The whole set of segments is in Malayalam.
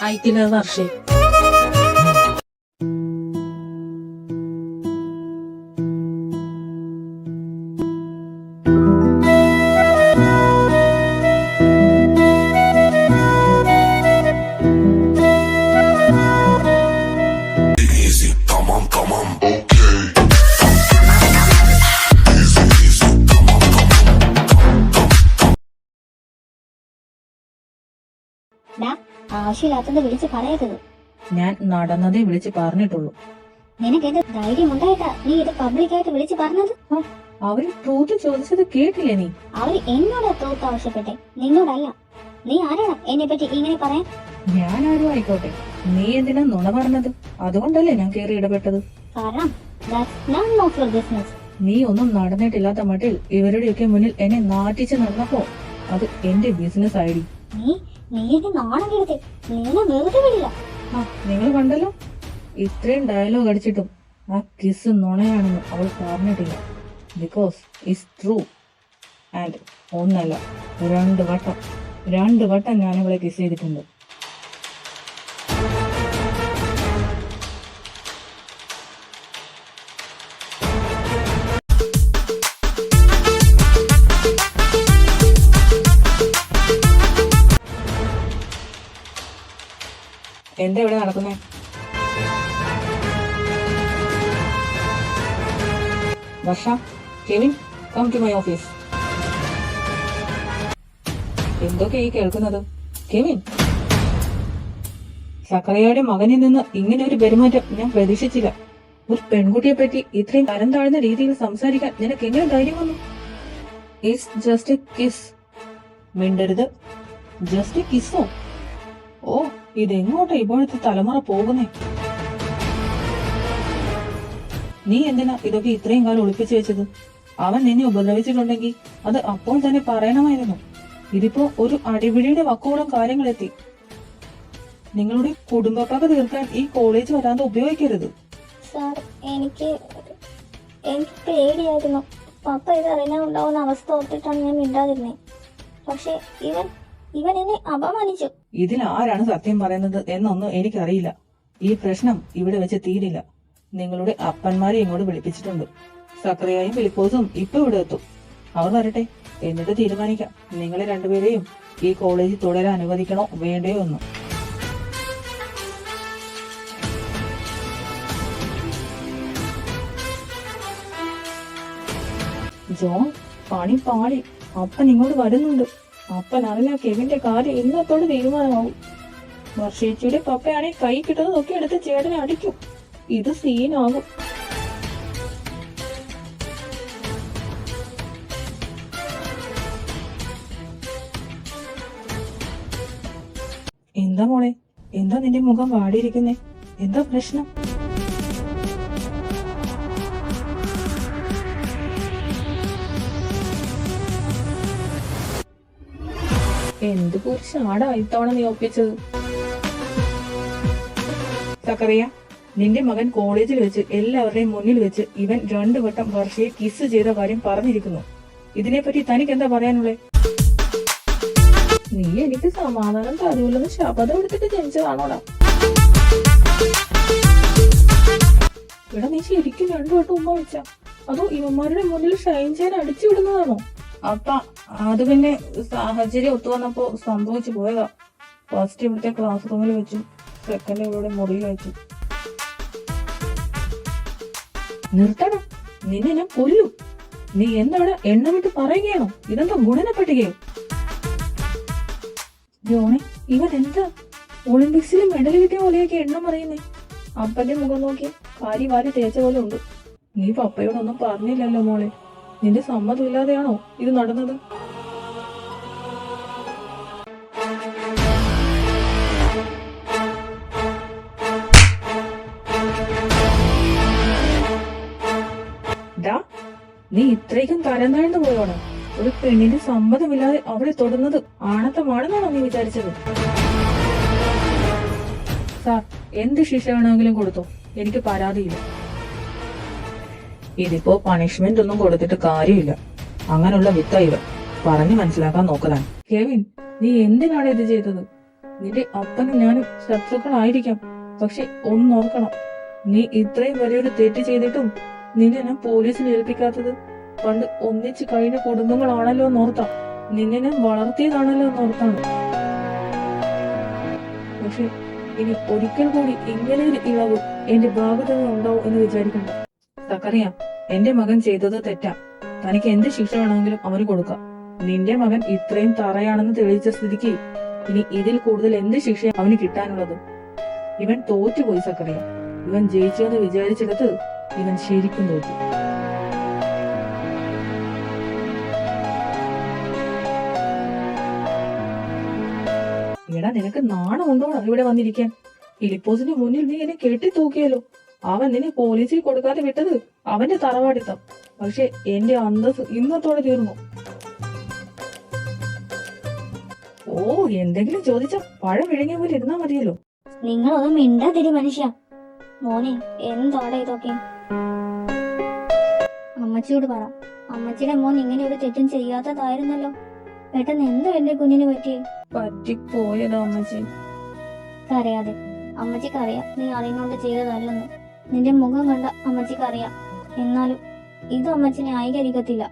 അയക്കില്ല വർഷേ. ആവശ്യമില്ലാത്തത് വിളിച്ച് പറയരുത്. ഞാൻ നടന്നതേ വിളിച്ച് പറഞ്ഞിട്ടുള്ളൂ. നിനക്ക് എന്ത് ധൈര്യം ഉണ്ടായിട്ടാ നീ ഇത് പബ്ലിക്കായിട്ട് വിളിച്ച് പറഞ്ഞത്? അവര് ട്രൂത്ത് ചോദിച്ചത് കേട്ടില്ലേ നീ? അവര് എന്നോട് ട്രൂത്ത് ആവശ്യപ്പെട്ടെ, നിന്നോടല്ല. നീ ആരാണ് എന്നെ പറ്റി ഇങ്ങനെ പറയാൻ? ഞാൻ ആരും ആയിക്കോട്ടെ, നീ എന്തിനാ നുണ പറഞ്ഞത്? അതുകൊണ്ടല്ലേ ഞാൻ കേറി ഇടപെട്ടത്. കാരണം that's none of your business. നീ ഒന്നും നടന്നിട്ടില്ലാത്ത മട്ടിൽ ഇവരുടെയൊക്കെ മുന്നിൽ എന്നെ നാട്ടിച്ച് നടന്നപ്പോ അത് എന്റെ ബിസിനസ് ഐഡി. നീ എന്നെ നാണം കെടുത്തി. നീനെ വെറുതെ വിടില്ല. നിങ്ങൾ കണ്ടല്ലോ, ഇത്രയും ഡയലോഗ് അടിച്ചിട്ടും ആ കിസ് നുണയാണെന്ന് അവൾ പറഞ്ഞിട്ടില്ല. Because it's true. ആൻഡ് ഒന്നല്ല, രണ്ട് വട്ടം ഞാൻ അവളെ കിസ് ചെയ്തിട്ടുണ്ട്. എന്താ ഇവിടെ നടക്കുന്നേ? Varsha, Kevin, come to my office. എന്തൊക്കെ ഈ കേൾക്കുന്നത്? കെവിൻ, സക്കറിയയുടെ മകനിൽ നിന്ന് ഇങ്ങനെ ഒരു പെരുമാറ്റം ഞാൻ പ്രതീക്ഷിച്ചില്ല. ഒരു പെൺകുട്ടിയെ പറ്റി ഇത്രയും തരം താഴ്ന്ന രീതിയിൽ സംസാരിക്കാൻ നിനക്ക് എങ്ങനെ ധൈര്യം വന്നു? It's just a kiss. മിണ്ടരുത്. ജസ്റ്റ് എ കിസ്സോ? ഓ, ഇതെങ്ങോട്ടാ ഇപ്പോഴത്തെ തലമുറ പോകുന്നേ? നീ എന്തിനാ ഇതൊക്കെ ഇത്രയും കാലം ഒളിപ്പിച്ചു വെച്ചത്? അവൻ നിന്നെ ഉപദ്രവിച്ചിട്ടുണ്ടെങ്കിൽ അത് അപ്പോൾ തന്നെ പറയണമായിരുന്നു. ഇതിപ്പോ ഒരു അടിപിടിയുടെ വക്കോളം കാര്യങ്ങളെത്തി. നിങ്ങളുടെ കുടുംബപ്പക തീർക്കാൻ ഈ കോളേജ് വരാതെ ഉപയോഗിക്കരുത്. സാർ, എനിക്ക് പേടിയായിരുന്നു. പപ്പ ഇത് അറിയാൻ ഉണ്ടാവുന്ന അവസ്ഥ ഓർത്തിട്ടാണ് ഞാൻ മിണ്ടാതിരുന്നേ. പക്ഷെ ഇവൻ എന്നെ അപമാനിച്ചു. ഇതിൽ ആരാണ് സത്യം പറയുന്നത് എന്നൊന്നും എനിക്കറിയില്ല. ഈ പ്രശ്നം ഇവിടെ വെച്ച് തീരില്ല. നിങ്ങളുടെ അപ്പന്മാരെ ഇങ്ങോട്ട് വിളിപ്പിച്ചിട്ടുണ്ട്. സക്രിയയും ഫിലിപ്പോസും ഇപ്പൊ ഇവിടെ എത്തും. അവർ വരട്ടെ, എന്നിട്ട് തീരുമാനിക്കാം നിങ്ങളെ രണ്ടുപേരെയും ഈ കോളേജിൽ തുടരാൻ അനുവദിക്കണോ വേണ്ടയോ എന്ന്. ജോൺ, പണി പാളി. അപ്പൻ ഇങ്ങോട്ട് വരുന്നുണ്ട്. അപ്പൻ അറിഞ്ഞ കെവിന്റെ കാര്യം ഇന്നത്തോട് തീരുമാനമാവും. വർഷേച്ചിയുടെ പപ്പയാണെങ്കിൽ കൈ കിട്ടുന്നതൊക്കെ എടുത്ത് ചേട്ടനെ അടിക്കും. ഇത് സീനാകും. എന്താ മോളെ, എന്താ നിന്റെ മുഖം വാടിയിരിക്കുന്നേ? എന്താ പ്രശ്നം? എന്ത് കുറിച്ചാടാ ഇത്തവണ നീ ഒപ്പിച്ചത്? സക്കറിയ, നിന്റെ മകൻ കോളേജിൽ വെച്ച് എല്ലാവരുടെയും മുന്നിൽ വെച്ച് ഇവൻ 2 വട്ടം വർഷയെ കിസ് ചെയ്ത കാര്യം പറഞ്ഞിരിക്കുന്നു. ഇതിനെപ്പറ്റി തനിക്ക് എന്താ പറയാനുള്ളേ? നീ എനിക്ക് സമാധാനം തരൂല്ലെന്ന് ശപഥം എടുത്തിട്ട് ജനിച്ചതാണോടാ? ഇവിടെ നീ ശരിക്കും 2 വട്ടം ഉമ്മ വെച്ച? അതോ ഇവന്മാരുടെ മുന്നിൽ ഷൈൻ ചെയ്യാൻ അടിച്ചു വിടുന്നതാണോ? അപ്പ അത് പിന്നെ സാഹചര്യം ഒത്തുവന്നപ്പോ സംഭവിച്ചു പോയതാ. ഫസ്റ്റ് ഇവിടുത്തെ ക്ലാസ് റൂമിൽ വെച്ചു, സെക്കൻഡ് ഇവരുടെ മുറിയിൽ വെച്ചു. നിർത്തണം, നിന്നെ ഞാൻ കൊല്ലും. നീ എന്താണ് എണ്ണ വിട്ട് പറയുകയാണോ? ഇതെന്താ ഗുണന പട്ടികയോ? ജോണെ, ഇവൻ എന്താ ഒളിമ്പിക്സിൽ മെഡൽ കിട്ടിയ പോലെയൊക്കെ എണ്ണം പറയുന്നേ? അപ്പന്റെ മുഖം നോക്കി കാരി വാരി തേച്ച പോലെ ഉണ്ട്. നീ പപ്പയോടൊന്നും പറഞ്ഞില്ലല്ലോ മോളെ. നിന്റെ സമ്മതമില്ലാതെയാണോ ഇത് നടന്നത്? നീ ഇത്രയ്ക്കും തരം താഴ്ന്നു പോയോണോ? ഒരു പെണ്ണിന്റെ സമ്മതമില്ലാതെ അവളെ തൊടുന്നത് ആണത്തമാണെന്നാണോ നീ വിചാരിച്ചത്? സാർ, എന്ത് ശിക്ഷ വേണമെങ്കിലും കൊടുത്തോ, എനിക്ക് പരാതിയില്ല. ഇതിപ്പോ പണിഷ്മെന്റ് ഒന്നും കൊടുത്തിട്ട് കാര്യമില്ല. അങ്ങനെയുള്ള വിത്ത ഇവ പറഞ്ഞു മനസ്സിലാക്കാൻ നോക്കലാണ്. കെവിൻ, നീ എന്തിനാണ് ഇത് ചെയ്തത്? നിന്റെ അപ്പനും ഞാനും ശത്രുക്കളായിരിക്കാം, പക്ഷെ ഒന്നോർക്കണം, നീ ഇത്രയും വലിയൊരു തെറ്റ് ചെയ്തിട്ടും നിന്നെ ഞാൻ പോലീസിൽ ഏൽപ്പിക്കാത്തത് പണ്ട് ഒന്നിച്ച് കഴിഞ്ഞ കുടുംബങ്ങളാണല്ലോ എന്നോർത്താം. നിന്നെ ഞാൻ വളർത്തിയതാണല്ലോ എന്നോർത്താണ്. പക്ഷെ ഇനി ഒരിക്കൽ കൂടി ഇങ്ങനെ ഒരു ഇളവ് എന്റെ ഭാഗത്ത് നിന്ന് ഉണ്ടാവും എന്ന് വിചാരിക്കണ്ട. സക്കറിയ, എന്റെ മകൻ ചെയ്തത് തെറ്റാ. തനിക്ക് എന്ത് ശിക്ഷ വേണമെങ്കിലും അവന് കൊടുക്കാം. നിന്റെ മകൻ ഇത്രയും തറയാണെന്ന് തെളിയിച്ച സ്ഥിതിക്ക് ഇനി ഇതിൽ കൂടുതൽ എന്ത് ശിക്ഷ അവന് കിട്ടാനുള്ളത്? ഇവൻ തോറ്റുപോയി സക്കറിയ. ഇവൻ ജയിച്ചു എന്ന് വിചാരിച്ചെടുത്ത് ഇവൻ ശരിക്കും തോറ്റു. എടാ, നിനക്ക് നാണമുണ്ടോ ഇവിടെ വന്നിരിക്കാൻ? ഫിലിപ്പോസിന്റെ മുന്നിൽ നീ എന്നെ കെട്ടി തൂക്കിയല്ലോ. അവൻ നിന്നെ പോലീസിൽ കൊടുക്കാതെ വിട്ടത് അവന്റെ തറവാടിത്തം. പക്ഷെ എന്റെ അന്തസ് ഇന്നത്തോടെ തീർന്നു. ഓ, എന്തെങ്കിലും ചോദിച്ച പഴം വിഴുങ്ങിയ പോലെ ഇരുന്നാ മതിയല്ലോ. നിങ്ങളൊന്നും മിണ്ടാതിരി മനുഷ്യ. മോനെ, എന്താണ് ഇതൊക്കെ? അമ്മച്ചിയോട് പറ. അമ്മച്ചിയുടെ മോൻ ഇങ്ങനെ ഒരു തെറ്റും ചെയ്യാത്തതായിരുന്നല്ലോ. പെട്ടെന്ന് എന്താ എന്റെ കുഞ്ഞിന് പറ്റിയേ? പറ്റിപ്പോയതാ അമ്മച്ചി. കരയാതെ. അമ്മച്ചിക്കറിയാം നീ അറിയുന്നോണ്ട് ചെയ്തതല്ലെന്ന്. നിന്റെ മുഖം കണ്ട അമ്മച്ചിക്കറിയാം. എന്നാലും ഇത് അമ്മച്ചി ന്യായീകരിക്കത്തില്ല.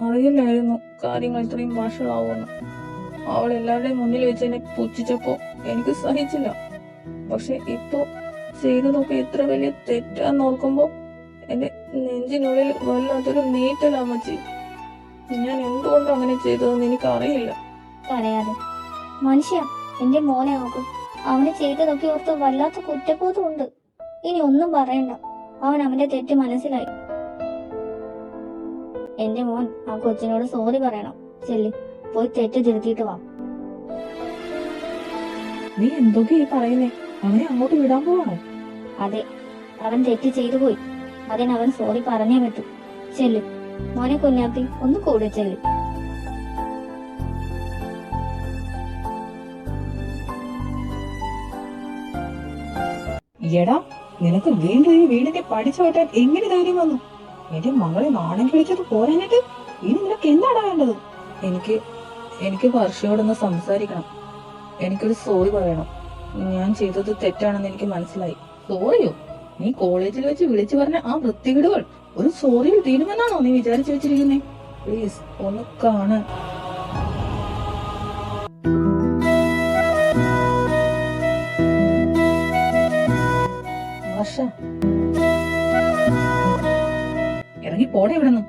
അറിയില്ലായിരുന്നു കാര്യങ്ങൾ ഇത്രയും വഷളാവുമെന്ന്. അവൾ എല്ലാവരുടെയും മുന്നിൽ വെച്ച് എന്നെ പുച്ഛിച്ചപ്പോ എനിക്ക് സഹിച്ചില്ല. പക്ഷെ ഇപ്പൊ ചെയ്തതൊക്കെ എത്ര വലിയ തെറ്റാന്ന് ഓർക്കുമ്പോ എന്റെ നെഞ്ചിനുള്ളിൽ വല്ലാത്തൊരു നീറ്റല അമ്മച്ചി. ഞാൻ എന്തുകൊണ്ടും അങ്ങനെ ചെയ്തതെന്ന് എനിക്കറിയില്ല. കരയാതെ. മനുഷ്യ, എന്റെ മോനെ നോക്കും. അവന് ചെയ്തതൊക്കെ ഓർത്ത് വല്ലാത്ത കുറ്റബോധം ഉണ്ട്. ഇനി ഒന്നും പറയണ്ട. അവൻ അവന്റെ തെറ്റ് മനസ്സിലായി. എന്റെ മോൻ ആ കൊച്ചിനോട് സോറി പറയണം. ചെല്ലി പോയി തെറ്റ് തിരുത്തിയിട്ട് വാ. നീ എന്തൊക്കെയാ പറയുന്നേ? അവനെ അങ്ങോട്ട് വിടാൻ പോവാണോ? അതെ, അവൻ തെറ്റ് ചെയ്തു പോയി. അതിനവൻ സോറി പറഞ്ഞേ പറ്റൂ. ചെല്ലു മോനെ. കുഞ്ഞാപ്പി, ഒന്ന് കൂടെ ചെല്ലു. എടാ, നിനക്ക് വീണ്ടും ഈ വീടിന്റെ പഠിച്ചു വെട്ടാൻ എങ്ങനെ ധൈര്യം വന്നു? എന്റെ മകളെ നാണം കിളിച്ചത് പോരാനിട്ട് ഇനി നിനക്ക് എന്താണ് വേണ്ടത്? എനിക്ക് വർഷയോടൊന്ന് സംസാരിക്കണം. എനിക്കൊരു സോറി പറയണം. ഞാൻ ചെയ്തത് തെറ്റാണെന്ന് എനിക്ക് മനസ്സിലായി. സോറിയോ? നീ കോളേജിൽ വെച്ച് വിളിച്ചു പറഞ്ഞ ആ വൃത്തികേടുകൾ ഒരു സോറിയിൽ തീരുമെന്നാണോ നീ വിചാരിച്ചു വെച്ചിരിക്കുന്നേ? പ്ലീസ് ഒന്ന് കാണാൻ. വർഷ, ഇറങ്ങി പോടെ ഇവിടുന്ന്.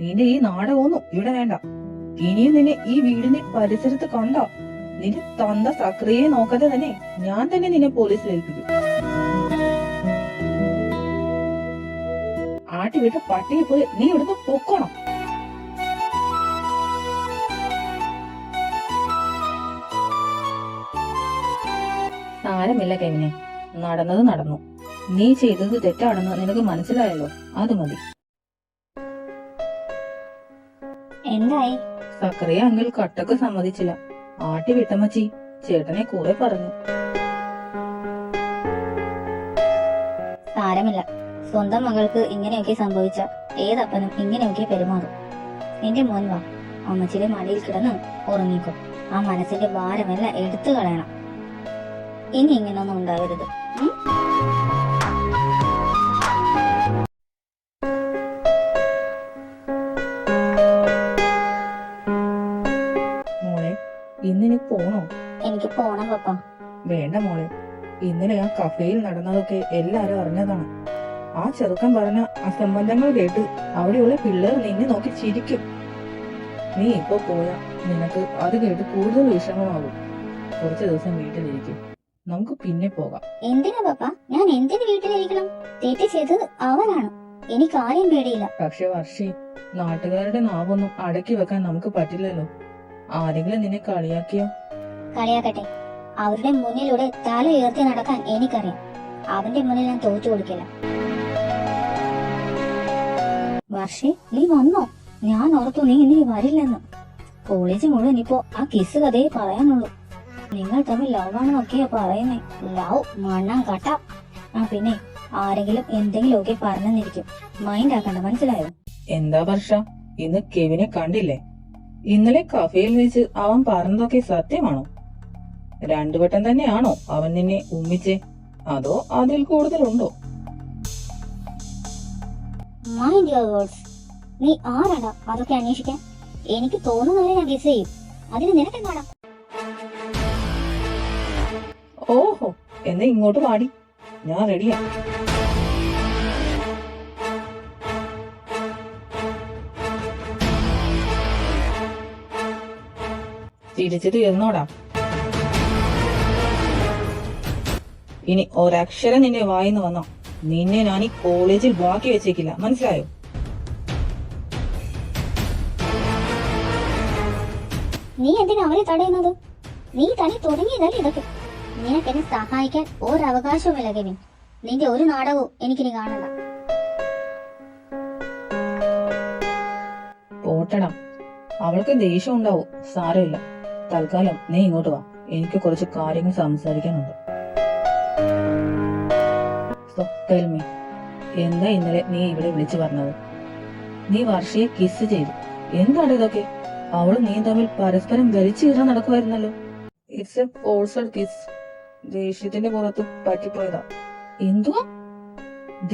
നിന്റെ ഈ നാടകമൊന്നും ഇവിടെ വേണ്ട. ഇനിയും നിന്നെ ഈ വീടിന്റെ പരിസരത്ത് കണ്ട നിന്റെ തന്ത സക്രിയെ നോക്കാതെ തന്നെ ഞാൻ തന്നെ നിന്നെ പോലീസിൽ ഏൽപ്പിക്കും. ആട്ടി വിട്ട പട്ടിയെ പോയി നീ ഇവിടുന്ന് പൊക്കോണം. സാരമില്ല കെവിനെ, നടന്നത് നടന്നു. നീ ചെയ്തത് തെറ്റാണെന്ന് നിനക്ക് മനസ്സിലായല്ലോ, അത് മതി. എന്തായി? സക്കറിയ അങ്കിൾ കട്ടക്ക് സമ്മതിച്ചില്ല. ആട്ടി വിട്ടമ്മച്ചി ചേട്ടനെ കുറെ പറഞ്ഞു. സാരമില്ല. സ്വന്തം മകൾക്ക് ഇങ്ങനെയൊക്കെ സംഭവിച്ച ഏതപ്പനും ഇങ്ങനെയൊക്കെ പെരുമാറും. എന്റെ മോൻ വാ, അമ്മച്ചിയുടെ മടിയിൽ കിടന്ന് ഉറങ്ങിക്കോ. ആ മനസ്സിന്റെ ഭാരമെല്ലാം എടുത്തു കളയണം. ഇനി ഇങ്ങനൊന്നും ഉണ്ടാവരുത്. മോളെ, ഇന്നിനി പോണോ? എനിക്ക് പോണം പപ്പ. വേണ്ട മോളെ, ഇന്നലെ ആ കഫേയിൽ നടന്നതൊക്കെ എല്ലാരും അറിഞ്ഞതാണ്. ആ ചെറുക്കൻ പറഞ്ഞ അസംബന്ധങ്ങൾ കേട്ട് അവിടെയുള്ള പിള്ളേർ നിന്നെ നോക്കി ചിരിക്കും. നീ ഇപ്പൊ പോയാ നിനക്ക് അത് കേട്ട് കൂടുതൽ വിഷമമാകും. കുറച്ചു ദിവസം വീട്ടിലിരിക്കും, നമുക്ക് പിന്നെ പോകാം. എന്തിനാ പപ്പ? ഞാൻ എന്തിനു വീട്ടിലിരിക്കണം? തെറ്റ് ചെയ്തത് അവനാണ്. എനിക്ക് ആരെയും പേടിയില്ല. പക്ഷെ വർഷി, നാട്ടുകാരുടെ നാവൊന്നും അടക്കി വെക്കാൻ നമുക്ക് പറ്റില്ലല്ലോ. ആരെങ്കിലും നിന്നെ കളിയാക്കിയോ? കളിയാക്കട്ടെ. അവരുടെ മുന്നിലൂടെ തല ഉയർത്തി നടക്കാൻ എനിക്കറിയാം. അവന്റെ മുന്നിൽ ഞാൻ തോറ്റു കൊടുക്കില്ല. വർഷേ, നീ വന്നോ? ഞാൻ ഓർത്തു നീ ഇനി വരില്ലെന്ന്. കോളേജ് മുഴുവൻ ഇപ്പോ ആ കിസ് കഥയെ പറയാനുള്ളൂ. നിങ്ങൾ തമ്മിൽ ലവാണെന്നൊക്കെയാ പറയുന്നേ. ലവ് മണ്ണാൻ കട്ട. ആ പിന്നെ ആരെങ്കിലും എന്തെങ്കിലുമൊക്കെ പറഞ്ഞെന്നിരിക്കും. മൈൻഡ് ആക്കണ്ട, മനസ്സിലായോ? എന്താ വർഷ, ഇന്ന് കെവിനെ കണ്ടില്ലേ? ഇന്നലെ കഫേയിൽ വെച്ച് അവൻ പറഞ്ഞതൊക്കെ സത്യമാണോ? രണ്ടു വട്ടം തന്നെയാണോ അവൻ നിന്നെ ഉമ്മിച്ചേ, അതോ അതിൽ കൂടുതലുണ്ടോ? Mind your words. നീ ആരാടാ അതൊക്കെ അന്വേഷിക്കാൻ? എനിക്ക് തോന്നുന്നവരെ ഞാൻ ഗസ് ചെയ്യും. അതിന് നിനക്കെന്താടാ? ഓഹോ, എന്നാ ഇങ്ങോട്ട് പാടി, ഞാൻ റെഡിയാ. തിരിച്ചു തീർന്നോടാ. ഇനി ഒരക്ഷരം നിന്റെ വായിന്ന് വന്നോ, നിന്നെ ഞാൻ ഈ കോളേജിൽ ബാക്കി വെച്ചേക്കില്ല, മനസ്സിലായോ? നീ എന്തിനാ അവരെ തടയുന്നത്? നീ തന്നെ തുടങ്ങിയതല്ലേ ഇതൊക്കെ. നിനക്കെന്നെ സഹായിക്കാൻ ഒരവകാശവുമില്ല കെവിൻ. നിന്റെ ഒരു നാടകവും എനിക്കിനി കാണണ്ട. പോട്ടണം, അവൾക്ക് ദേഷ്യം ഉണ്ടാവും, സാരമില്ല. തൽക്കാലം നീ ഇങ്ങോട്ട് വാ, എനിക്ക് കുറച്ച് കാര്യങ്ങൾ സംസാരിക്കാനുണ്ട്. So, tell me, എന്താ ഇന്നലെ നീ ഇവിടെ വിളിച്ചു പറഞ്ഞത്? നീ വർഷയെ കിസ് ചെയ്തു, എന്താണ് ഇതൊക്കെ? അവളും നീ തമ്മിൽ പരസ്പരം വലിച്ചു കീറാൻ നടക്കുമായിരുന്നല്ലോ. It's a forced kiss. ദേഷ്യത്തിന്റെ പുറത്ത് പറ്റിപ്പോയതാ. എന്തുവാ?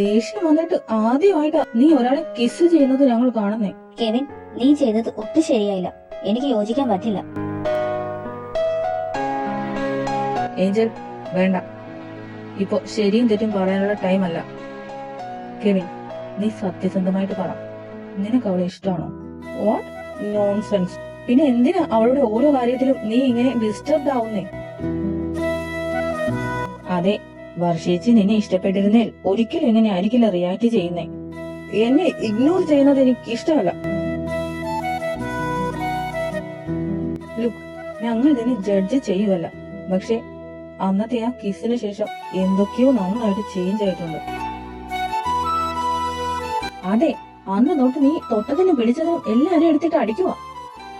ദേഷ്യം വന്നിട്ട് ആദ്യമായിട്ടാ നീ ഒരാളെ കിസ് ചെയ്യുന്നത് ഞങ്ങൾ കാണുന്നേ. കെവിൻ, നീ ചെയ്തത് ഒട്ടും ശരിയായില്ല. എനിക്ക് യോജിക്കാൻ പറ്റില്ല. ഏഞ്ചൽ, വേണ്ട, ഇപ്പൊ ശരിയും തെറ്റും പറയാനുള്ള ടൈം അല്ല. കെവിൻ, നീ സത്യസന്ധമായിട്ട് പറ, നിനക്ക് അവളെ ഇഷ്ടമാണോ? What nonsense. പിന്നെ എന്തിനാ അവളുടെ ഓരോ കാര്യത്തിലും നീ ഇങ്ങനെ ഡിസ്റ്റർബ്ഡ് ആവുന്നേ? അതെ, വർഷേച്ചി നിന്നെ ഇഷ്ടപ്പെട്ടിരുന്നേൽ ഒരിക്കലും ഇങ്ങനെ ആയിരിക്കില്ല റിയാക്ട് ചെയ്യുന്നേ. എന്നെ ഇഗ്നോർ ചെയ്യുന്നത് എനിക്ക് ഇഷ്ടമല്ല. ലുക്ക്, ഞങ്ങൾ ഇതിനെ ജഡ്ജ് ചെയ്യുമല്ല, പക്ഷെ അന്നത്തെ ആ കിസിന് ശേഷം എന്തൊക്കെയോ നന്നായിട്ട് ചേഞ്ച് ആയിട്ടുണ്ട്. അതെ, അന്ന് തൊട്ട് നീ തൊട്ടതിനും പിടിച്ചതും എല്ലാരും എടുത്തിട്ട് അടിക്കുക.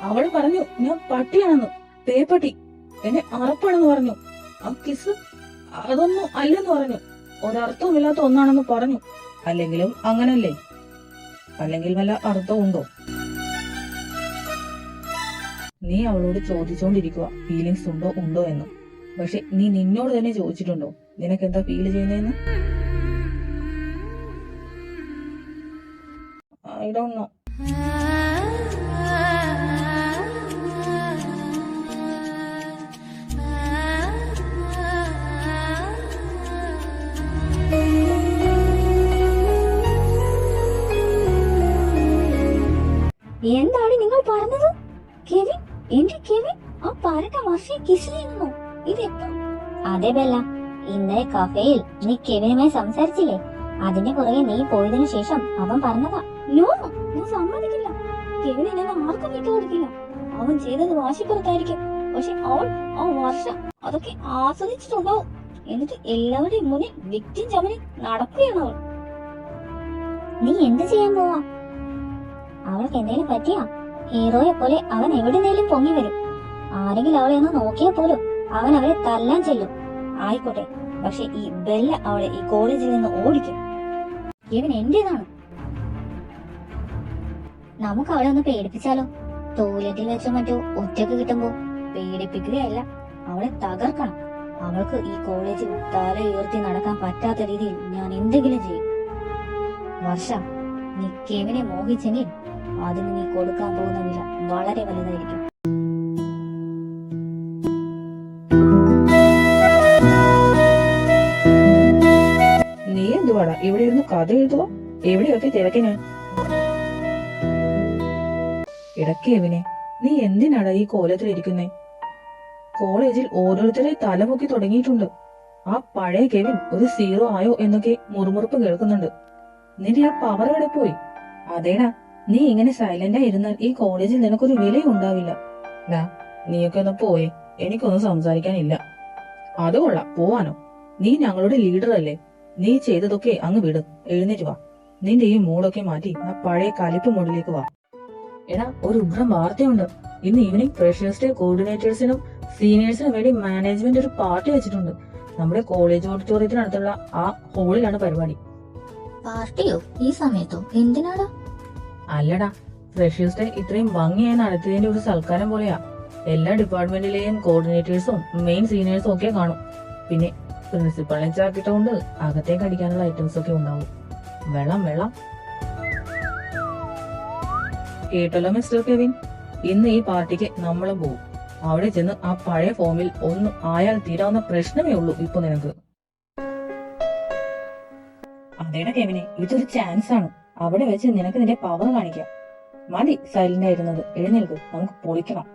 അവൾ പറഞ്ഞു ഞാൻ പട്ടിയാണെന്ന്, പേപ്പട്ടി, എന്നെ അറപ്പാണെന്ന് പറഞ്ഞു. ആ കിസ് അതൊന്നും അല്ലെന്ന് പറഞ്ഞു, ഒരർത്ഥവുമില്ലാത്ത ഒന്നാണെന്ന് പറഞ്ഞു. അല്ലെങ്കിലും അങ്ങനല്ലേ? അല്ലെങ്കിൽ വല്ല അർത്ഥവും ഉണ്ടോ? നീ അവളോട് ചോദിച്ചോണ്ടിരിക്കുക ഫീലിങ്സ് ഉണ്ടോ എന്ന്. പക്ഷെ നീ നിന്നോട് തന്നെ ചോദിച്ചിട്ടുണ്ടോ നിനക്ക് എന്താ ഫീൽ ചെയ്യുന്നതെന്ന്? I don't know. എന്താണ് നിങ്ങൾ പറഞ്ഞത്? കെവിൻ, എന്റെ കെവിൻ ആ പരട്ട വർഷയെ കിസ് ചെയ്യുന്നു. ഇതെപ്പോ? അതെ ബെല്ല, ഇന്നലെ കഫേയിൽ നീ കെവിനുമായി സംസാരിച്ചില്ലേ? അതിന്റെ പുറകെ നീ പോയതിനു ശേഷം അവൻ പറഞ്ഞതാ. നോ, ഞാൻ സമ്മതിക്കില്ല. കെവിനെ ഞാൻ ആർക്കും വിട്ടുകൊടുക്കില്ല. അവൻ ചെയ്തത് വാശിപ്പുറത്തായിരിക്കും, പക്ഷെ അവൾ ആ വർഷ അതൊക്കെ ആസ്വദിച്ചിട്ടുണ്ടാവും. എന്നിട്ട് എല്ലാവരുടെയും മുന്നിൽ വിക്ടിം ചമനി നടക്കുകയാണ് അവൾ. നീ എന്ത് ചെയ്യാൻ പോവാ? അവൾക്ക് എന്തെങ്കിലും പറ്റിയാ? ഹീറോയെ പോലെ അവൻ എവിടെന്നേലും പൊങ്ങി വരും. ആരെങ്കിലും അവളെ ഒന്ന് നോക്കിയാൽ പോലും അവൻ അവരെ തല്ലാൻ ചെല്ലും. ആയിക്കോട്ടെ, പക്ഷെ ഈ ബെല്ല അവളെ ഈ കോളേജിൽ നിന്ന് ഓടിക്കും. ഇവൻ എന്റേതാണ്. നമുക്ക് അവളെ ഒന്ന് പേടിപ്പിച്ചാലോ? ടോയ്ലറ്റിൽ വെച്ചോ മറ്റോ ഒറ്റക്ക് കിട്ടുമ്പോ. പേടിപ്പിക്കുകയല്ല, അവളെ തകർക്കണം. അവൾക്ക് ഈ കോളേജിൽ തല ഉയർത്തി നടക്കാൻ പറ്റാത്ത രീതിയിൽ ഞാൻ എന്തെങ്കിലും ചെയ്യും. വർഷ, നീ കെവിനെ മോഹിച്ചെങ്കിൽ അതിന് നീ കൊടുക്കാൻ പോകുന്ന വില വളരെ വലുതായിരിക്കും. നീ എന്തുവാടാ ഇവിടെ ഇരുന്ന് കഥ എഴുതുക? എവിടെയൊക്കെ തിരക്കിന്? ഇടക്കേവിനെ, നീ എന്തിനാടാ ഈ കോലത്തിലിരിക്കുന്നേ? കോളേജിൽ ഓരോരുത്തരെ തലമുക്കി തുടങ്ങിയിട്ടുണ്ട്. ആ പഴയ കെവിൻ ഒരു സീറോ ആയോ എന്നൊക്കെ മുറുമുറുപ്പ് കേൾക്കുന്നുണ്ട്. നിന്റെ ആ പവർ എവിടെ പോയി? അതേടാ, നീ ഇങ്ങനെ സൈലന്റായി ഇരുന്നാൽ ഈ കോളേജിൽ നിനക്കൊരു വിലയും ഉണ്ടാവില്ല. നീയൊക്കെ ഒന്ന് പോയേ, എനിക്കൊന്നും സംസാരിക്കാനില്ല. അത് കൊള്ളാം, പോവാനോ? നീ ഞങ്ങളുടെ ലീഡർ അല്ലേ? നീ ചെയ്തതൊക്കെ അങ്ങ് വിട്, എഴുന്നേറ്റ് വാ. നിന്റെ ഈ മൂടൊക്കെ മാറ്റി ആ പഴയ കലിപ്പ് മൂഡിലേക്ക് വാ. എടാ, ഒരു ഉഗ്രം വാർത്തയുണ്ട്. ഇന്ന് ഈവനിങ് ഫ്രഷേഴ്സ് ഡേ കോർഡിനേറ്റേഴ്സിനും സീനിയേഴ്സിനും വേണ്ടി മാനേജ്മെന്റ് ഒരു പാർട്ടി വെച്ചിട്ടുണ്ട്. നമ്മുടെ കോളേജ് ഓഡിറ്റോറിയത്തിനടുത്തുള്ള ആ ഹോളിലാണ് പരിപാടി. പാർട്ടിയോ? ഈ സമയത്തോ? എന്തിനാടാ? അല്ലടാ, ഫ്രഷേഴ്സ് ഡേ ഇത്രയും ഭംഗിയായി നടത്തിയതിന്റെ ഒരു സൽക്കാരം പോലെയാ. എല്ലാ ഡിപ്പാർട്ട്മെന്റിലെയും കോർഡിനേറ്റേഴ്സും മെയിൻ സീനിയേഴ്സും ഒക്കെ കാണും. പിന്നെ പ്രിൻസിപ്പളിനെ ചാക്കിട്ടുകൊണ്ട് അകത്തേക്ക് അടിക്കാനുള്ള ഐറ്റംസ് ഒക്കെ ഉണ്ടാവും. വെള്ളം കേട്ടല്ലോ മിസ്റ്റർ കെവിൻ, ഇന്ന് ഈ പാർട്ടിക്ക് നമ്മളും പോവും. അവിടെ ചെന്ന് ആ പഴയ ഫോമിൽ ഒന്ന് ആയാൽ തീരാവുന്ന പ്രശ്നമേ ഉള്ളൂ ഇപ്പൊ നിനക്ക്. അതേടാ കെവിനെ, ഇതൊരു ചാൻസ് ആണ്. അവിടെ വെച്ച് നിനക്ക് നിന്റെ പവർ കാണിക്കാം. മതി സൈലന്റ് ആയിരുന്നത്, എഴുന്നേൽക്ക്, നമുക്ക് പൊളിക്കണം.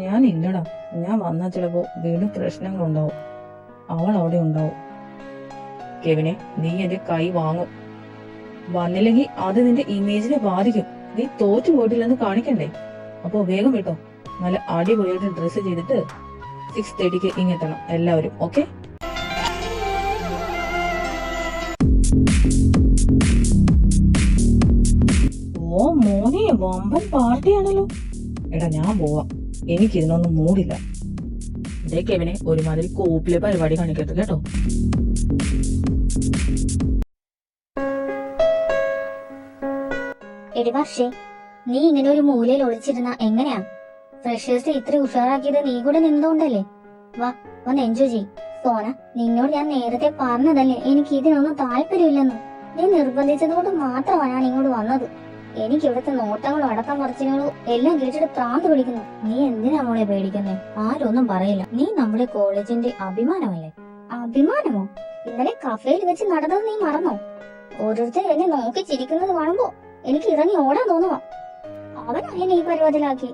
ഞാനില്ലടാ, ഞാൻ വന്നാൽ ചിലപ്പോ വീണ്ടും പ്രശ്നങ്ങൾ ഉണ്ടാവും. അവൾ അവിടെ ഉണ്ടാവും. കെവിനെ, നീ എന്റെ കൈ വാങ്ങും. വന്നില്ലെങ്കിൽ അത് നിന്റെ ഇമേജിനെ ബാധിക്കും. നീ തോറ്റു പോയിട്ടില്ലെന്ന് കാണിക്കണ്ടേ? അപ്പൊ വേഗം വിട്ടോ. നല്ല അടിപൊളിയായിട്ട് ഡ്രസ്സ് ചെയ്തിട്ട് 6:30 ഇങ്ങെത്തണം എല്ലാവരും. ഓക്കെ? ഓ മോനെ, വമ്പൻ പാർട്ടിയാണല്ലോ. എടാ ഞാൻ പോവാം, എനിക്ക് ഇതിനൊന്നും മൂടില്ല. ഇതേ കെവിനെ, ഒരുമാതിരി കോപ്പിലെ പരിപാടി കാണിക്കട്ടെ കേട്ടോ. എടി വർഷേ, നീ ഇങ്ങനെ ഒരു മൂലയിൽ ഒളിച്ചിരുന്ന എങ്ങനെയാ? ഫ്രഷേഴ്സ് ഇത്ര ഉഷാറാക്കിയത് നീ കൂടെ നിന്നുകൊണ്ടല്ലേ? വാ, ഒന്ന് എൻജോയ് ചെയ്. സോന, നിന്നോട് ഞാൻ നേരത്തെ പറഞ്ഞതല്ലേ എനിക്ക് ഇതിനൊന്നും താല്പര്യമില്ലെന്ന്. നീ നിർബന്ധിച്ചത് കൊണ്ട് മാത്രമാണ് ഞാൻ ഇങ്ങോട്ട് വന്നത്. എനിക്ക് ഇവിടുത്തെ നോട്ടങ്ങളും അടക്കം പറച്ചിലുകളും എല്ലാം കേട്ടിട്ട് പ്രാന്ത് പിടിക്കുന്നു. നീ എന്തിനാ മോളെ പേടിക്കുന്നേ? ആരൊന്നും പറയില്ല. നീ നമ്മുടെ കോളേജിന്റെ അഭിമാനമല്ലേ? അഭിമാനമോ? ഇന്നലെ കഫേയിൽ വെച്ച് നടന്നത് നീ മറന്നോ? ഓരോരുത്തർ എന്നെ നോക്കി ചിരിക്കുന്നത് കാണുമ്പോ എനിക്ക് ഇറങ്ങി ഓടാൻ തോന്നുവാ. അവനാണ് ഈ പരുവത്തിലാക്കി.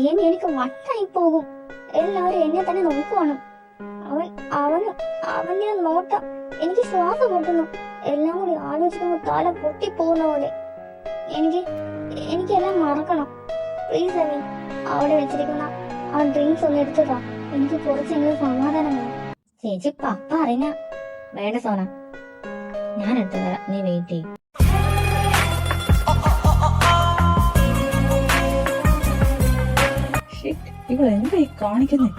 ഏമി എനിക്ക് വട്ടായി പോകും. എല്ലാവരും എന്നെ തന്നെ നോക്കുവാണ്. അവന്റെ നോട്ടം എനിക്ക് ശ്വാസം മുട്ടുന്നു. എല്ലാം കൂടി ആലോചിക്കുമ്പോൾ തല പൊട്ടിപ്പോകുന്ന പോലെ. എനിക്കെല്ലാം മറക്കണം. പ്ലീസ് എമി, അവിടെ വെച്ചിരിക്കുന്ന ആ ഡ്രിങ്ക്സ് ഒന്ന് എടുത്തതാ. എനിക്ക് കുറച്ചെങ്കിലും സമാധാനം വേണം. ചേച്ചി പപ്പ അറിഞ്ഞ വേണ്ട സോന, ഞാൻ എടുത്തു തരാം. നീ വെയിറ്റ് ചെയ്യും. ഇവൾ എന്തായി കാണിക്കുന്നേ?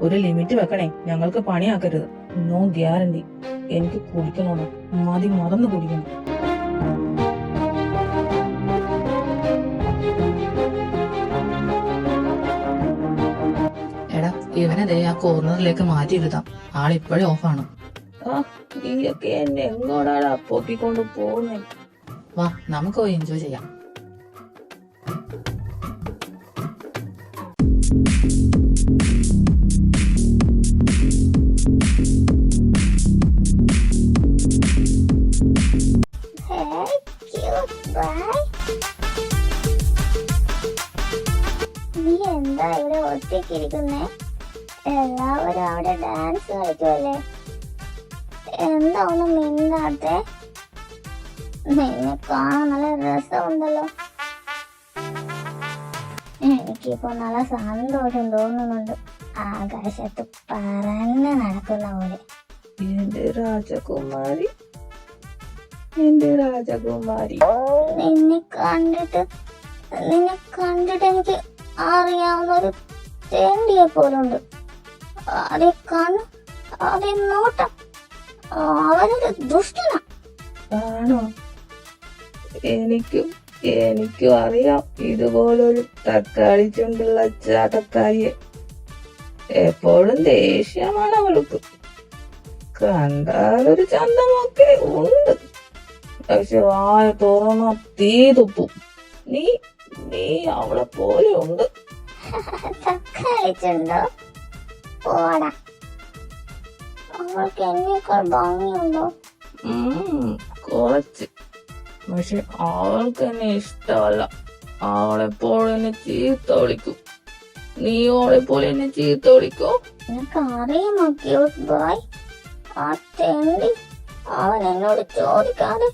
ഒരു ലിമിറ്റ് വെക്കണേ, ഞങ്ങൾക്ക് പണിയാക്കരുത്. No guarantee. എനിക്ക് കുടിക്കണോന്ന് മതി, മറന്നു കുടിക്കണം. എടാ, ഇവനെ ആ കോർണറിലേക്ക് മാറ്റിയിരുത്താം. ആളിപ്പോഴേ ഓഫാണ്. നീയൊക്കെ എന്നെ എങ്ങോടാടാ പൊക്കിക്കൊണ്ട് പോകുന്നേ? വാ, നമുക്ക് പോയി എൻജോയ് ചെയ്യാം. നീ എന്താ ഇവിടെ ഒറ്റയ്ക്കിരിക്കുന്നേ? എല്ലാവരും അവിടെ ഡാൻസ് കളിക്കുമല്ലേ? എന്താ ഒന്നും മിണ്ടാത്തെ? നിന്നെ കാണാൻ നല്ല രസമുണ്ടല്ലോ. എനിക്കിപ്പോ നല്ല സന്തോഷം തോന്നുന്നുണ്ട്. ആകാശത്ത് പറന്ന് നടക്കുന്ന പോലെ. എന്റെ രാജകുമാരി, എന്റെ രാജകുമാരി. നിന്നെ കണ്ടിട്ട് എനിക്ക് അറിയാവുന്ന ഒരു തേണ്ടിയെ പോലുണ്ട്. അതേ കണ്ണ്, അതേ നോട്ടം, അവനൊരു ദുഷ്ടന. ആണോ? എനിക്കും അറിയാം ഇതുപോലൊരു തക്കാളി ചുണ്ടുള്ള ചാട്ടക്കാരിയെ. എപ്പോഴും ദേഷ്യമാണ് അവൾക്ക്. കണ്ടാലൊരു ചന്തമൊക്കെ ഉണ്ട്, പക്ഷെ വായ തുറന്ന തീ തുപ്പും. നീ അവളെ പോലെ ഉണ്ട്. തക്കാളിച്ചുണ്ടോ? പോടാ. അവൾക്ക് എന്നേക്കാൾ ഭംഗിയുണ്ടോ? കുറച്ച്. പക്ഷെ അവൾക്ക് എന്നെ ഇഷ്ടമല്ല. അവളെപ്പോഴും എന്നെ ചീത്ത വിളിക്കും. നീ അവളെ പോലെ എന്നെ ചീത്ത വിളിക്കോ? നിനക്ക് അറിയാമോ ക്യൂട്ട് ബോയ്? ആ തെണ്ടി അവൻ എന്നോട് ചോദിക്കാതെ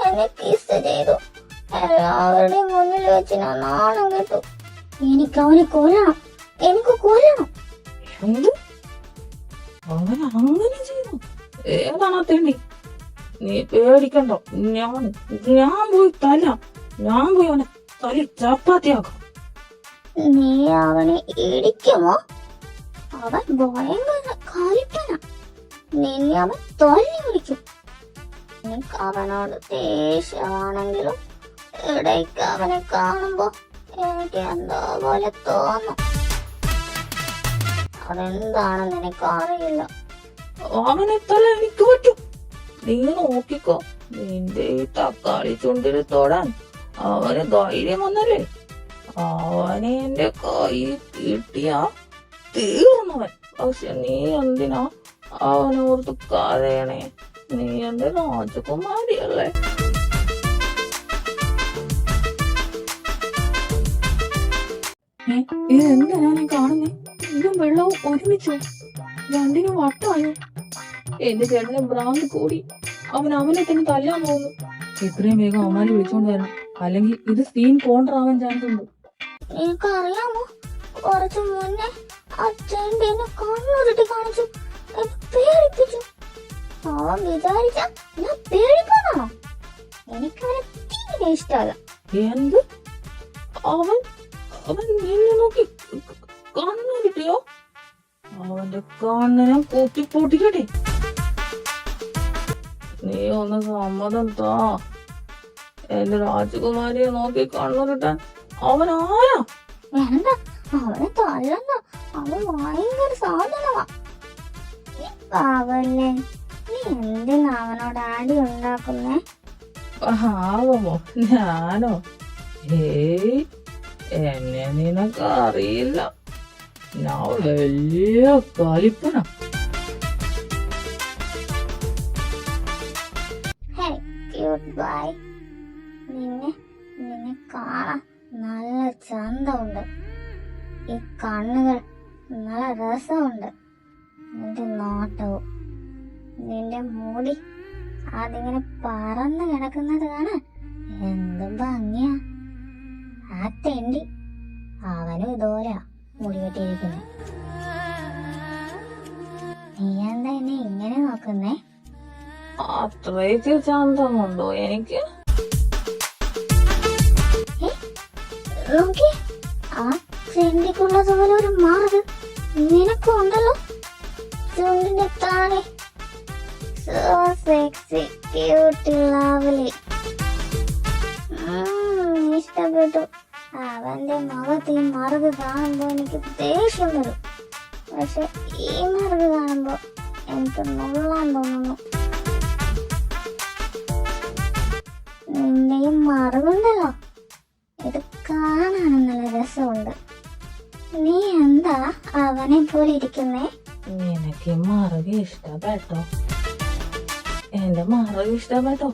എന്നെ കിസ് ചെയ്തു. എല്ലാവരുടെയും മുന്നിൽ വെച്ച് ഞാൻ നാണം കേട്ടു. എനിക്ക് അവനെ കൊല്ലണം, എനിക്ക് കൊല്ലണം. എന്ത്? അവൻ അങ്ങനെ ചെയ്തു? ഏതാണ് തെണ്ടി? നീ പേടിക്കണ്ട, ഞാൻ പോയി അവനെ തലി ചപ്പാത്തിയാക്കാം. നീ അവനെ ഇടിക്കുമോ? അവൻ ഭയങ്കര കലിപ്പന. നിന്നെ അവൻ തല്ലി വിളിക്കും. എനിക്ക് അവനോട് ദേഷ്യമാണെങ്കിലും ഇടയ്ക്ക് അവനെ കാണുമ്പോ എനിക്ക് എന്തോ പോലെ തോന്നും. അതെന്താണെന്ന് എനിക്കറിയില്ല. അവനെ തല എനിക്ക് പറ്റും. നീ നോക്കിക്കോ, നിന്റെ ഈ തക്കാളി ചുണ്ടിൽ തൊടാൻ അവന് ധൈര്യം വന്നല്ലേ? അവനെ എന്റെ കൈ കിട്ടിയാ തീർന്നവൻ. പക്ഷെ നീ എന്തിനാ അവനോർത്ത് കരയണേ? നീ എന്റെ രാജകുമാരിയല്ലേ? ഇതെന്താ നീ കാണുന്നേ? ഇതും വെള്ളവും ഒരുമിച്ചു, രണ്ടിനും വട്ടായോ? എന്റെ ചേട്ടന് ഭ്രാന്ത് കൂടി. അവനെ തന്നെ തല്ലാൻ പോകുന്നു. എത്രയും വേഗം അവനെ വിളിച്ചോണ്ട് വരണം, അല്ലെങ്കിൽ ഇത് സീൻ കോണ്ടറാവാൻ ചാൻസ് ഉണ്ട്. എനിക്കറിയാമോ, കുറച്ചു മുന്നേ അച്ഛൻ എന്നെ കണ്ണുരുട്ടി കാണിച്ചു, എന്നെ പേടിപ്പിച്ചു. അവൻ വിചാരിച്ച ഞാൻ പേടിക്കാനാണോ? എനിക്കവനെ തീരെ ഇഷ്ടമല്ല. എന്ത്? അവൻ നിന്നെ നോക്കി കണ്ണു കിട്ടിയോ? അവന്റെ കണ്ണിനെ പൊട്ടിക്കട്ടെ. നീ ഒന്ന് സമ്മതം താ. എന്റെ രാജകുമാരിയെ നോക്കി കണ്ണു കിട്ടാൻ അവൻ ആരാ? വേണ്ട, അവനെ തല്ലണ്ട. അവൻ ഭയങ്കര സാധനമാ. പാവല്ലേ, നീ എന്തിനാ അവനോട് അടി ഉണ്ടാക്കുന്നേ? പാവമോ ഞാനോ? ഏയ്, എന്നെ നിനക്ക് അറിയില്ല. ഞാൻ വലിയ കലിപ്പന. ക്യൂട്ട് ബോയ്, നിന്നെ കാണാൻ നല്ല ചന്തമുണ്ട്. ഈ കണ്ണുകൾ നല്ല രസമുണ്ട്. നിന്റെ നോട്ടവും നിന്റെ മുടി അതിങ്ങനെ പറന്ന് കിടക്കുന്നത് കാണാൻ എന്ത് ഭംഗിയാ. ആ തെണ്ടി അവനും ഇതുപോലെയാ മുടി കെട്ടിയിരിക്കുന്നത്. നീ എന്താ എന്നെ ഇങ്ങനെ നോക്കുന്നേ? അത്രയ്ക്ക് ചന്തമുണ്ടോ എനിക്ക്? നോക്കി, ആ ചെണ്ടിക്കുള്ളതുപോലെ ഒരു മാർഗ് നിനക്കും ഉണ്ടല്ലോ. ചുണ്ടിന്റെ താഴെ സോ സെക്സി, ക്യൂട്ട്, ലവ്ലി. ഇഷ്ടപ്പെട്ടു. അവന്റെ മുഖത്ത് ഈ മറുക് കാണുമ്പോ എനിക്ക് ദേഷ്യം വരും. പക്ഷെ ഈ മറുക് കാണുമ്പോ എനിക്ക് നുള്ളാൻ തോന്നുന്നു. നിന്റെ ഈ മറുകുണ്ടല്ലോ, ഇത് കാണാനും നല്ല രസമുണ്ട്. നീ എന്താ അവനെ പോലെ ഇരിക്കുന്നേ? നിനക്ക് മറുക് ഇഷ്ടപ്പെട്ടോ? എന്റെ മറുക് ഇഷ്ടപ്പെട്ടോ?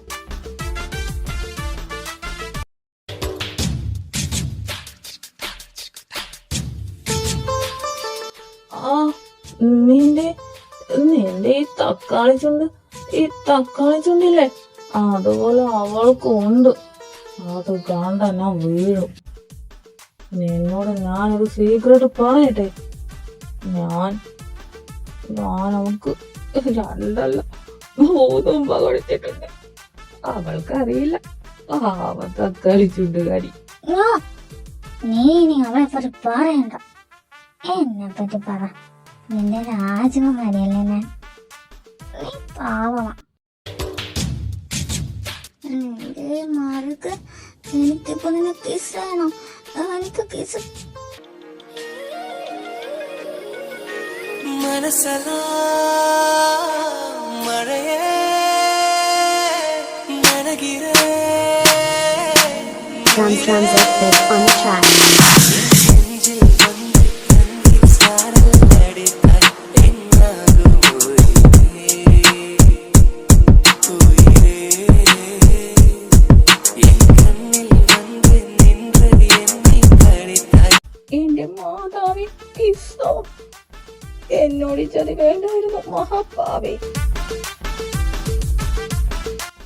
ആ, നിന്റെ ഈ തക്കാളി ചുണ്ടില്ലേ, അതുപോലെ അവൾക്കുണ്ട്. അത് കണ്ട ഞാൻ വീഴും. നിന്നോട് ഞാനൊരു സീക്രട്ട് പറയട്ടെ. ഞാൻ അവൾക്ക് 2 3 കൊടുത്തിട്ടുണ്ട്. അവൾക്കറിയില്ല. അവൻ തക്കാളി ചുണ്ടുകാരി. നീ ഇനി അവളെ പറ്റി പറയണ്ട. എന്നെ പറ്റി പറ. നിന്റെ രാജകുമാരിയല്ലേ ഞാൻ. നീ പാവമാ. മാർക്ക് എനിക്കിപ്പോ നിന്നെ കിസ് ചെയ്യണോ? എനിക്ക് കിസ്. മനസ്സലാ മഴയേ നനകിരേ. Drums on the track. എന്റെ മാതാവി, കിസ്സോ? എന്നോട് ചതി വേണ്ടായിരുന്നു, മഹാപാവി.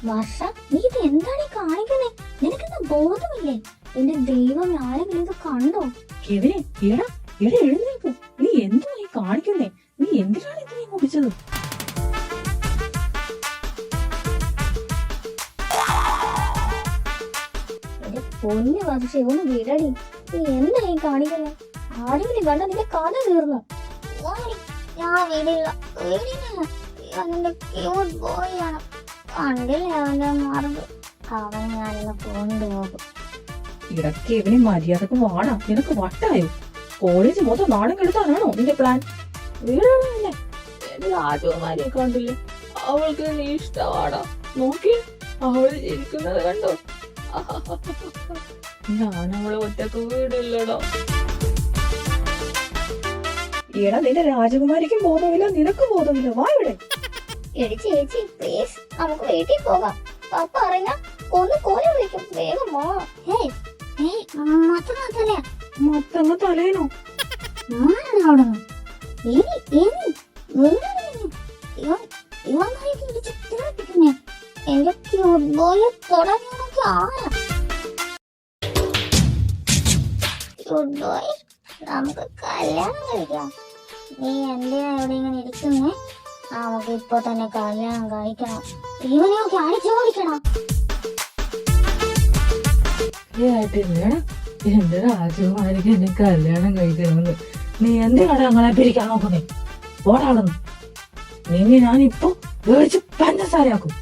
വർഷ, നീ ഇത് എന്താണ് ഈ കാണിക്കുന്നേ? നിനക്കെന്താ ബോധമില്ലേ? എന്റെ ദൈവം, ആരെങ്കിലും ഇത് കണ്ടോ? കെവിനെ, എടാ എഴുന്നേൽക്ക്. നീ എന്തുവാ ഈ കാണിക്കുന്നേ? നീ എന്തിനാണ് ഇത്രയും കുടിച്ചത്? എന്റെ പൊന്നു വർഷ, ഒന്ന് വിടടി. നീ എന്താ ഈ കാണിക്കുന്നേ? ആരെങ്കിലും കണ്ട നിന്റെ കഥ തീർന്നു. ഞാൻ വിടില്ല. അവന്റെ ക്യൂട്ട് ബോയ് ആണ്. കണ്ടില്ലേ അവന്റെ മറവ്? അവനെ ഞാനിന്ന് കൊണ്ടുപോകും. ഇടയ്ക്ക് ഇവനെ മര്യാദക്ക് വാടാ. നിനക്ക് വട്ടായോ? കോളേജ് മൊത്തം നാടൻ കെടുത്താനാണോ നിന്റെ പ്ലാൻ? വീടാണല്ലേ എന്റെ രാജകുമാരിയെ കണ്ടില്ലേ? അവൾക്ക് നീ ഇഷ്ടമാടാ. നോക്കി, അവള് ഇരിക്കുന്നത് കണ്ടോ? ഞാൻ അവളെ ഒറ്റക്ക് വീടില്ലടാ. എടാ, നിന്റെ രാജകുമാരിക്കും ബോധമില്ല, നിനക്കും ബോധമില്ല. വാ ഇവിടെ. എടി ചേച്ചി, പ്ലീസ്, നമുക്ക് വീട്ടിൽ പോകാം. പപ്പ അറിഞ്ഞ ഒന്ന് കോലി വിളിക്കും. വേഗം വാ. മൊത്തങ്ങ് തലേനോ? എന്റെ ക്യൂട്ട് ബോയെ തൊടാനൊക്കെ ആരാ? ക്യൂട്ട് ബോയ്, നമുക്ക് കല്യാണം കഴിക്കാം. നീ എന്തിനാ ഇവിടെ ഇങ്ങനെ ഇരിക്കുന്നേ? നമുക്ക് ഇപ്പൊ തന്നെ കല്യാണം കഴിക്കണം. ഇവനെയൊക്കെ അടിച്ചു ഓടിക്കണം. എന്റെ രാജകുമാരിക്ക് എന്നെ കല്യാണം കഴിക്കണമെന്ന് നീ എന്തിനാണ് അങ്ങനെ പിരിക്കാൻ നോക്കുന്നേ? ഓടാണെന്ന് നിന്നെ ഞാനിപ്പോ വേടിച്ച് പഞ്ചസാരയാക്കും.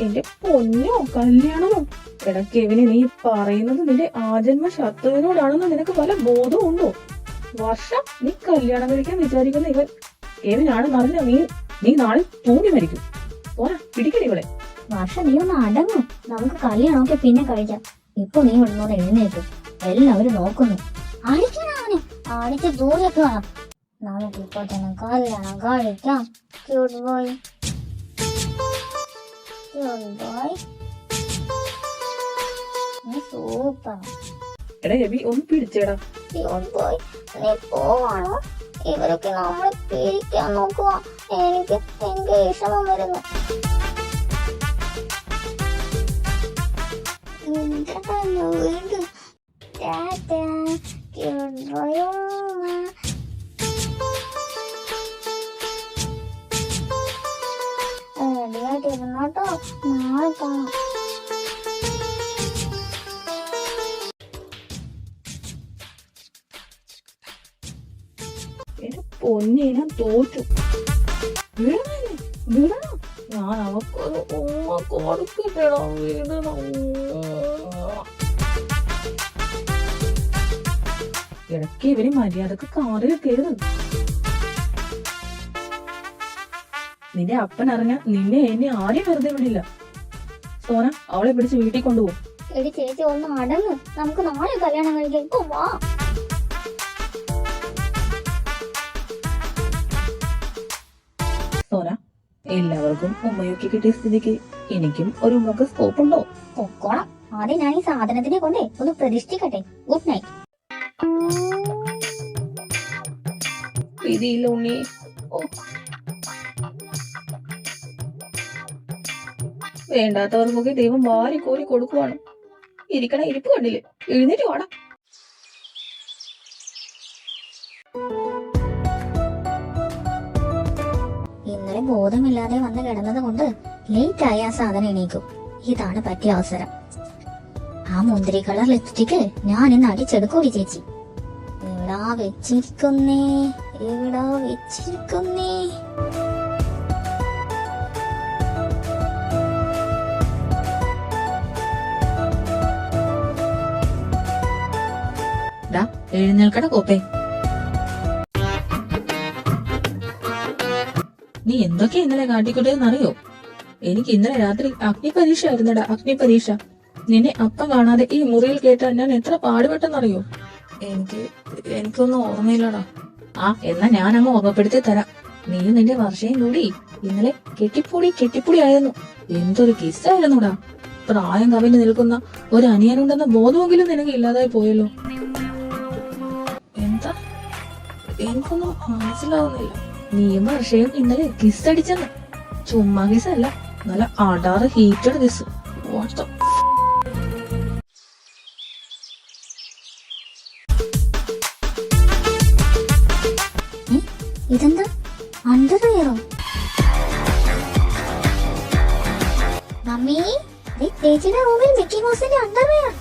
എന്റെ പൊന്നോ, കല്യാണമോ? ഇടയ്ക്ക് ഇവനെ നീ പറയുന്നത് നിന്റെ ആജന്മ ശത്രുവിനോടാണെന്ന് നിനക്ക് പല ബോധവും ഉണ്ടോ? വർഷ, നീ കല്യാണം കഴിക്കാൻ വിചാരിക്കുന്ന ഇവനാണെന്ന് അറിഞ്ഞ നീ നാളെ തൂങ്ങി മരിക്കും. ഓരാ, പിടിക്കടി ഇവളെ. വർഷ, നീ ഒന്ന് അടങ്ങും. നമുക്ക് കല്യാണമൊക്കെ പിന്നെ കഴിക്കാം. ഇപ്പൊ നീ ഇവിടുന്നോട് എഴുന്നേറ്റു. എല്ലാവരും നോക്കുന്നു. അടിക്കണവനെ, അടിച്ച് ദൂരേക്ക് വേണം. നമുക്കിപ്പോ തന്നെ കല്യാണം കഴിക്കാം. ക്യൂട്ട് ബോയ്, ക്യൂട്ട് ബോയ്, നീ സൂപ്പർ. എടാ എബി, ഒന്ന് പിടിച്ചേടാ. ക്യൂട്ട് ബോയ്, നീ പോവാണോ? ഇവരൊക്കെ നമ്മളെ പിരിക്കാൻ നോക്കുക. എനിക്ക് വിഷമം വരുന്നു. വീണ്ടും റെഡിയായിട്ടിരുന്നോട്ടോ, നാളെ കാണാം. എന്റെ പൊന്നെ, ഞാൻ തോറ്റു. വിടണം. ഞാൻ അവക്കൊരു ഉമ്മ കൊടുക്കട്ടെടാ. വിടണം. ഇടയ്ക്ക് ഇവര് മര്യാദക്ക് കാറിൽ കയറുന്നു. നിന്റെ അപ്പൻ അറിഞ്ഞ നിന്നെ എന്നെ ആരെയും വെറുതെ വിടില്ല. സോന, അവളെ പിടിച്ച് വീട്ടിൽ കൊണ്ടുപോകും. എടി ചേച്ചി, ഒന്ന് അടങ്ങ്. നമുക്ക് നാളെ കല്യാണം കഴിക്കാം. ഇപ്പൊ വാ. സോന, എല്ലാവർക്കും ഉമ്മയൊക്കെ കിട്ടിയ സ്ഥിതിക്ക് എനിക്കും ഒരു മുഖ സ്കോപ്പ് ഉണ്ടോ? പൊക്കോളാം. ആദ്യം ഞാൻ ഈ സാധനത്തിനെ കൊണ്ടേ ഒന്ന് പ്രതിഷ്ഠിക്കട്ടെ. Good night. വിധിയില്ല ഉണ്ണി. വേണ്ടാത്തവർക്കൊക്കെ ദൈവം വാരി കോരി കൊടുക്കുവാണ്. ഇരിക്കണ ഇരിപ്പ് കണ്ടില്ലേ? എഴുന്നേറ്റ് വാടാ. ഇന്നലെ ബോധമില്ലാതെ വന്ന് കിടന്നത് കൊണ്ട് ലേറ്റ് ആയി ആ സാധനം എണീക്കും. ഇതാണ് പറ്റിയ അവസരം. ആ മുന്തിരി കളർ ലിപ്സ്റ്റിക്ക് ഞാൻ ഇന്ന് അടിച്ചെടുക്കൂടി ചേച്ചി. എവിടാ വെച്ചിരിക്കുന്നേ? എഴുന്നേൽക്കട കോപ്പേ. നീ എന്തൊക്കെ ഇന്നലെ കാട്ടിക്കൊണ്ടേന്നറിയോ? എനിക്ക് ഇന്നലെ രാത്രി അഗ്നിപരീക്ഷ ആയിരുന്നടാ, അഗ്നിപരീക്ഷ. നിന്നെ അപ്പം കാണാതെ ഈ മുറിയിൽ കേട്ടാൽ ഞാൻ എത്ര പാടുപെട്ടെന്നറിയോ? എനിക്കൊന്നും ഓർമ്മയില്ലടാ. എന്നാ ഞാൻ അങ്ങ് ഓർമ്മപ്പെടുത്തി തരാം. നീയും നിന്റെ വർഷയും കൂടി ഇന്നലെ കെട്ടിപ്പൊടി ആയിരുന്നു. എന്തൊരു കിസ്സായിരുന്നുടാ. പ്രായം കവിഞ്ഞു നിൽക്കുന്ന ഒരു അനിയനുണ്ടെന്ന ബോധമെങ്കിലും നിനക്ക് ഇല്ലാതായി പോയല്ലോ. എന്താ? എനിക്കൊന്നും മനസ്സിലാവുന്നില്ല. നീയും വർഷയും ഇന്നലെ കിസ്സടിച്ചെന്ന്. ചുമ്മാ കിസ്സല്ല, നല്ല അടാറ് ഹീറ്റഡ് കിസ്. വാട്ട് ദ ഇതെന്താ അണ്ടർവെയറോ? മമ്മി, ചേച്ചിയുടെ റൂമിൽ മിക്കി മൗസിന്റെ അണ്ടർവെയർ.